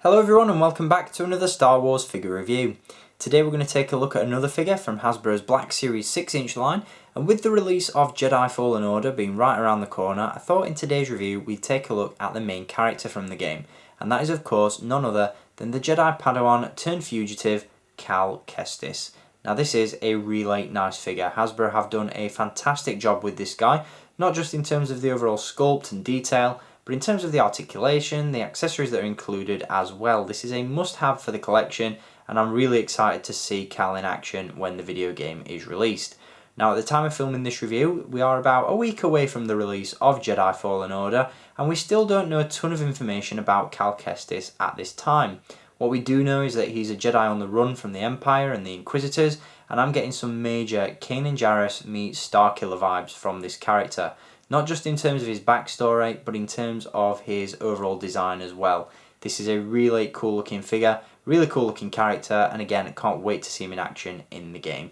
Hello everyone and welcome back to another Star Wars figure review. Today we're going to take a look at another figure from Hasbro's Black Series 6-inch line, and with the release of Jedi Fallen Order being right around the corner, I thought in today's review we'd take a look at the main character from the game, and that is of course none other than the Jedi Padawan turned fugitive, Cal Kestis. Now this is a really nice figure. Hasbro have done a fantastic job with this guy, not just in terms of the overall sculpt and detail, but in terms of the articulation, the accessories that are included as well. This is a must-have for the collection, and I'm really excited to see Cal in action when the video game is released. Now at the time of filming this review, we are about a week away from the release of Jedi Fallen Order, and we still don't know a ton of information about Cal Kestis at this time. What we do know is that he's a Jedi on the run from the Empire and the Inquisitors, and I'm getting some major Kanan Jarrus meets Starkiller vibes from this character. Not just in terms of his backstory, but in terms of his overall design as well. This is a really cool looking figure, really cool looking character, and again, I can't wait to see him in action in the game.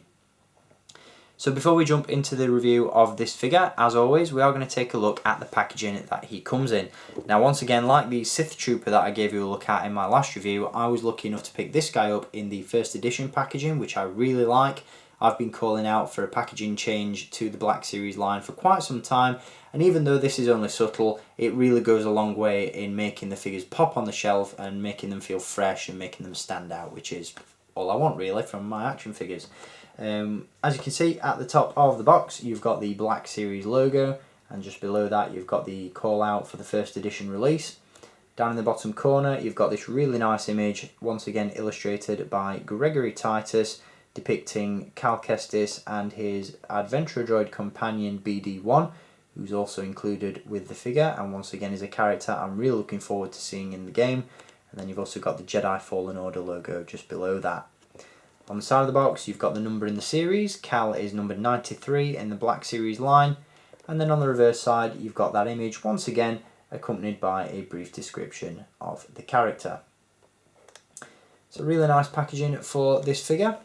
So before we jump into the review of this figure, as always, we are going to take a look at the packaging that he comes in. Now once again, like the Sith Trooper that I gave you a look at in my last review, I was lucky enough to pick this guy up in the first edition packaging, which I really like. I've been calling out for a packaging change to the Black Series line for quite some time, and even though this is only subtle, it really goes a long way in making the figures pop on the shelf and making them feel fresh and making them stand out, which is all I want really from my action figures. As you can see at the top of the box, you've got the Black Series logo, and just below that you've got the call out for the first edition release. Down in the bottom corner you've got this really nice image, once again illustrated by Gregory Titus, depicting Cal Kestis and his adventure droid companion BD-1, who's also included with the figure, and once again is a character I'm really looking forward to seeing in the game. And then you've also got the Jedi Fallen Order logo just below that. On the side of the box you've got the number in the series. Cal is numbered 93 in the Black Series line, and then on the reverse side you've got that image once again accompanied by a brief description of the character. So really nice packaging for this figure.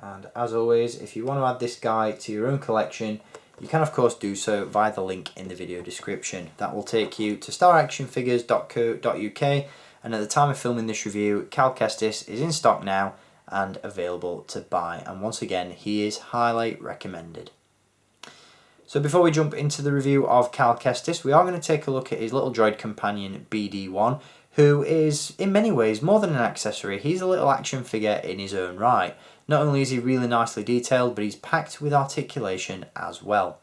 And as always, if you want to add this guy to your own collection, you can of course do so via the link in the video description. That will take you to staractionfigures.co.uk, and at the time of filming this review, Cal Kestis is in stock now and available to buy, and once again he is highly recommended. So before we jump into the review of Cal Kestis, we are going to take a look at his little droid companion BD-1, who is in many ways more than an accessory. He's a little action figure in his own right. Not only is he really nicely detailed, but he's packed with articulation as well.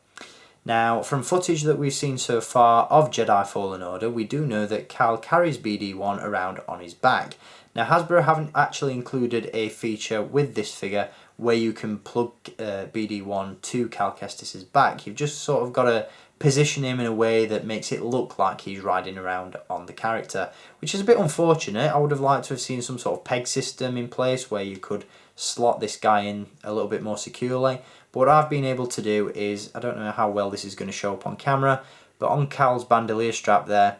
Now, from footage that we've seen so far of Jedi Fallen Order, we do know that Cal carries BD-1 around on his back. Now, Hasbro haven't actually included a feature with this figure where you can plug BD-1 to Cal Kestis' back. You've just sort of got to position him in a way that makes it look like he's riding around on the character, which is a bit unfortunate. I would have liked to have seen some sort of peg system in place where you could slot this guy in a little bit more securely. But what I've been able to do is, I don't know how well this is going to show up on camera, but on Cal's bandolier strap there,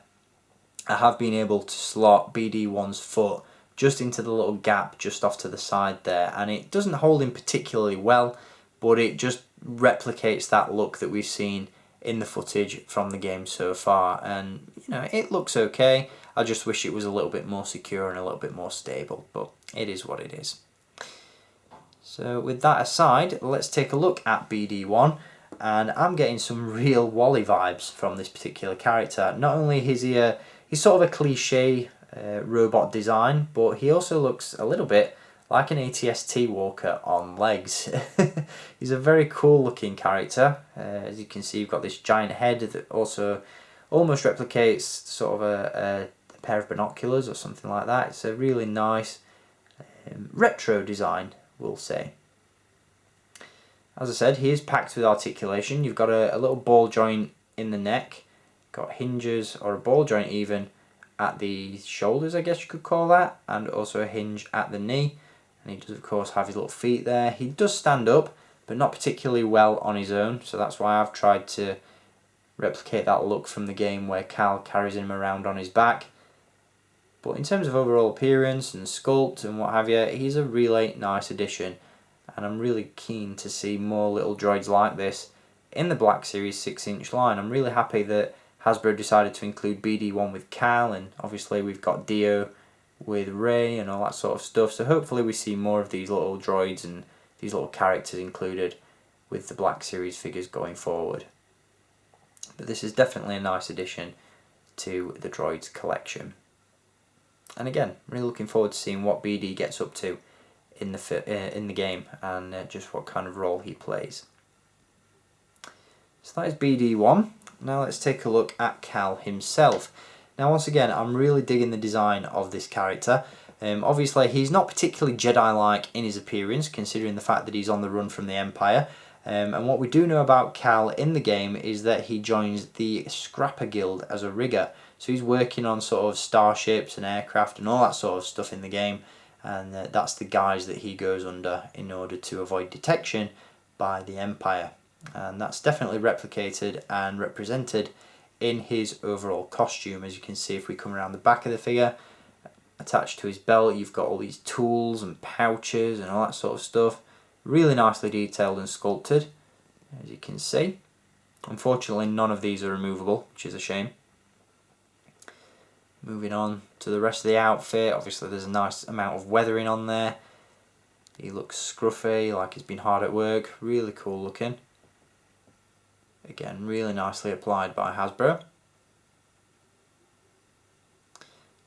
I have been able to slot BD-1's foot just into the little gap just off to the side there, and it doesn't hold him particularly well, but it just replicates that look that we've seen in the footage from the game so far, and you know, it looks okay. I just wish it was a little bit more secure and a little bit more stable, but it is what it is. So with that aside, let's take a look at BD-1, and I'm getting some real Wally vibes from this particular character. Not only is he's sort of a cliche robot design, but he also looks a little bit like an ATST walker on legs. He's a very cool looking character. As you can see, you've got this giant head that also almost replicates sort of a pair of binoculars or something like that. It's a really nice retro design, we'll say. As I said, he is packed with articulation. You've got a little ball joint in the neck, got hinges or a ball joint even at the shoulders, I guess you could call that, and also a hinge at the knee. And he does of course have his little feet there. He does stand up, but not particularly well on his own, so that's why I've tried to replicate that look from the game where Cal carries him around on his back. But in terms of overall appearance and sculpt and what have you, he's a really nice addition, and I'm really keen to see more little droids like this in the Black Series 6-inch line. I'm really happy that Hasbro decided to include BD-1 with Cal, and obviously we've got Dio with Rey and all that sort of stuff, so hopefully we see more of these little droids and these little characters included with the Black Series figures going forward. But this is definitely a nice addition to the droids collection. And again, really looking forward to seeing what BD gets up to in the game, and just what kind of role he plays. So that is BD-1. Now let's take a look at Cal himself. Now once again, I'm really digging the design of this character. Obviously he's not particularly Jedi-like in his appearance, considering the fact that he's on the run from the Empire. And what we do know about Cal in the game is that he joins the Scrapper Guild as a rigger. So he's working on sort of starships and aircraft and all that sort of stuff in the game. And that's the guise that he goes under in order to avoid detection by the Empire. And that's definitely replicated and represented in his overall costume. As you can see, if we come around the back of the figure, attached to his belt, you've got all these tools and pouches and all that sort of stuff. Really nicely detailed and sculpted, as you can see. Unfortunately, none of these are removable, which is a shame. Moving on to the rest of the outfit, obviously there's a nice amount of weathering on there. He looks scruffy, like he's been hard at work. Really cool looking. Again, really nicely applied by Hasbro.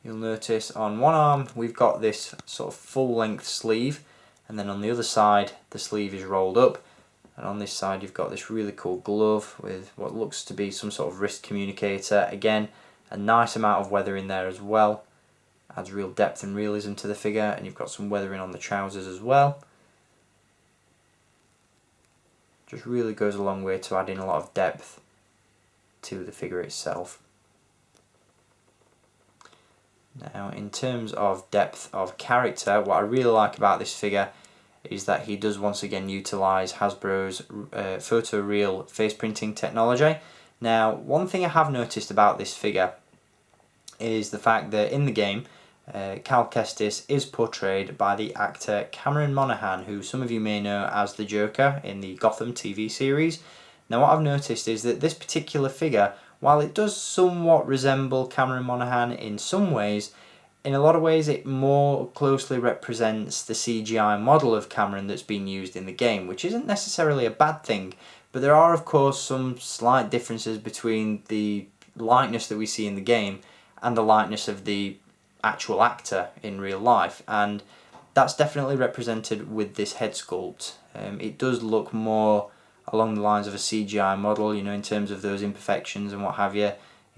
You'll notice on one arm we've got this sort of full length sleeve, and then on the other side the sleeve is rolled up, and on this side you've got this really cool glove with what looks to be some sort of wrist communicator. Again, a nice amount of weathering there as well. Adds real depth and realism to the figure, and you've got some weathering on the trousers as well. Just really goes a long way to adding a lot of depth to the figure itself. Now, in terms of depth of character, what I really like about this figure is that he does once again utilise Hasbro's photoreal face printing technology. Now, one thing I have noticed about this figure is the fact that in the game, Cal Kestis is portrayed by the actor Cameron Monaghan, who some of you may know as the Joker in the Gotham TV series. Now what I've noticed is that this particular figure, while it does somewhat resemble Cameron Monaghan in some ways, in a lot of ways it more closely represents the CGI model of Cameron that's been used in the game, which isn't necessarily a bad thing, but there are of course some slight differences between the likeness that we see in the game and the likeness of the actual actor in real life, and that's definitely represented with this head sculpt. It does look more along the lines of a CGI model, you know, in terms of those imperfections and what have you,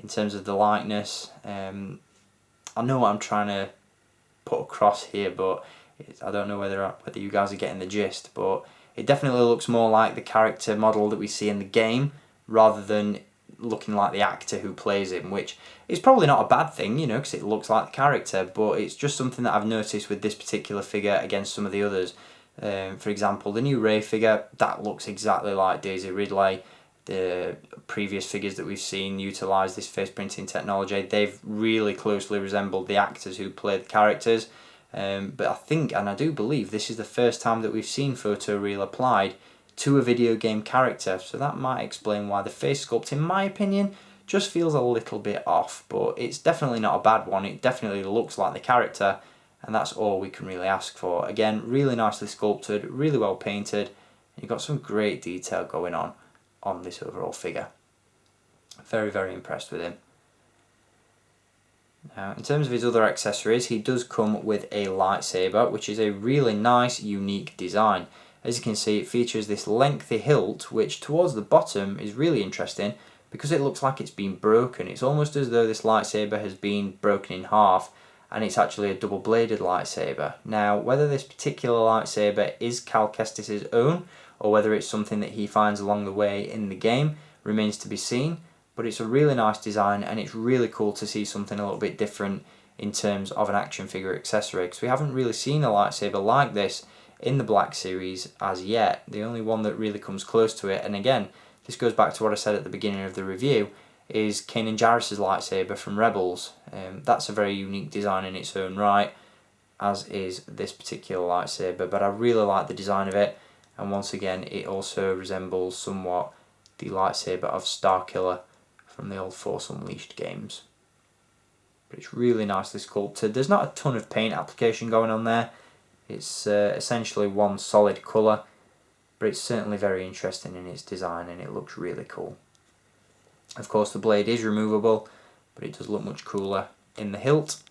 in terms of the likeness. I know what I'm trying to put across here, but I don't know whether you guys are getting the gist, but it definitely looks more like the character model that we see in the game rather than looking like the actor who plays him, which is probably not a bad thing, you know, because it looks like the character, but it's just something that I've noticed with this particular figure against some of the others. For example, the new Rey figure, that looks exactly like Daisy Ridley. The previous figures that we've seen utilise this face printing technology, they've really closely resembled the actors who play the characters. But I think, and I do believe, this is the first time that we've seen photoreal applied to a video game character, so that might explain why the face sculpt, in my opinion, just feels a little bit off, but it's definitely not a bad one. It definitely looks like the character, and that's all we can really ask for. Again, really nicely sculpted, really well painted, and you've got some great detail going on this overall figure. Very, very impressed with him. Now, in terms of his other accessories, he does come with a lightsaber, which is a really nice, unique design. As you can see, it features this lengthy hilt, which towards the bottom is really interesting because it looks like it's been broken. It's almost as though this lightsaber has been broken in half, and it's actually a double-bladed lightsaber. Now, whether this particular lightsaber is Cal Kestis' own, or whether it's something that he finds along the way in the game, remains to be seen, but it's a really nice design, and it's really cool to see something a little bit different in terms of an action figure accessory, because we haven't really seen a lightsaber like this in the Black Series as yet. The only one that really comes close to it, and again, this goes back to what I said at the beginning of the review, is Kanan Jarrus' lightsaber from Rebels. That's a very unique design in its own right, as is this particular lightsaber, but I really like the design of it, and once again it also resembles somewhat the lightsaber of Starkiller from the old Force Unleashed games. But it's really nicely sculpted. There's not a ton of paint application going on there. It's essentially one solid colour, but it's certainly very interesting in its design and it looks really cool. Of course the blade is removable, but it does look much cooler in the hilt.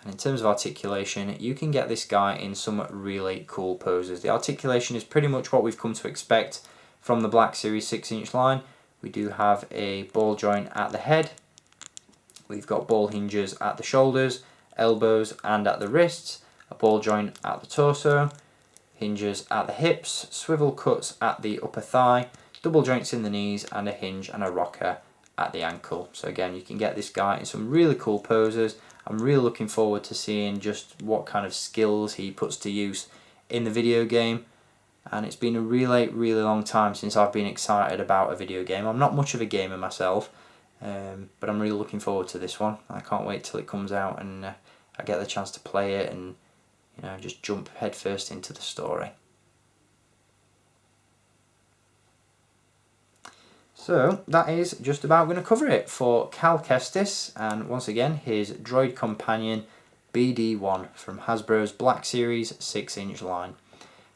And in terms of articulation, you can get this guy in some really cool poses. The articulation is pretty much what we've come to expect from the Black Series 6-inch line. We do have a ball joint at the head. We've got ball hinges at the shoulders, elbows and at the wrists, a ball joint at the torso, hinges at the hips, swivel cuts at the upper thigh, double joints in the knees and a hinge and a rocker at the ankle. So again, you can get this guy in some really cool poses. I'm really looking forward to seeing just what kind of skills he puts to use in the video game. And it's been a really long time since I've been excited about a video game. I'm not much of a gamer myself, but I'm really looking forward to this one. I can't wait till it comes out and I get the chance to play it and just jump headfirst into the story. So that is just about going to cover it for Cal Kestis, and once again his droid companion BD-1 from Hasbro's Black Series 6-inch line.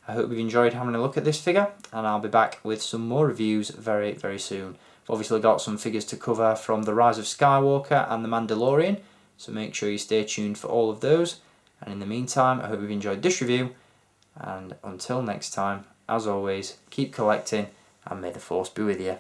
I hope you've enjoyed having a look at this figure, and I'll be back with some more reviews very soon. I've obviously got some figures to cover from The Rise of Skywalker and The Mandalorian, so make sure you stay tuned for all of those. And in the meantime, I hope you've enjoyed this review, and until next time, as always, keep collecting and may the Force be with you.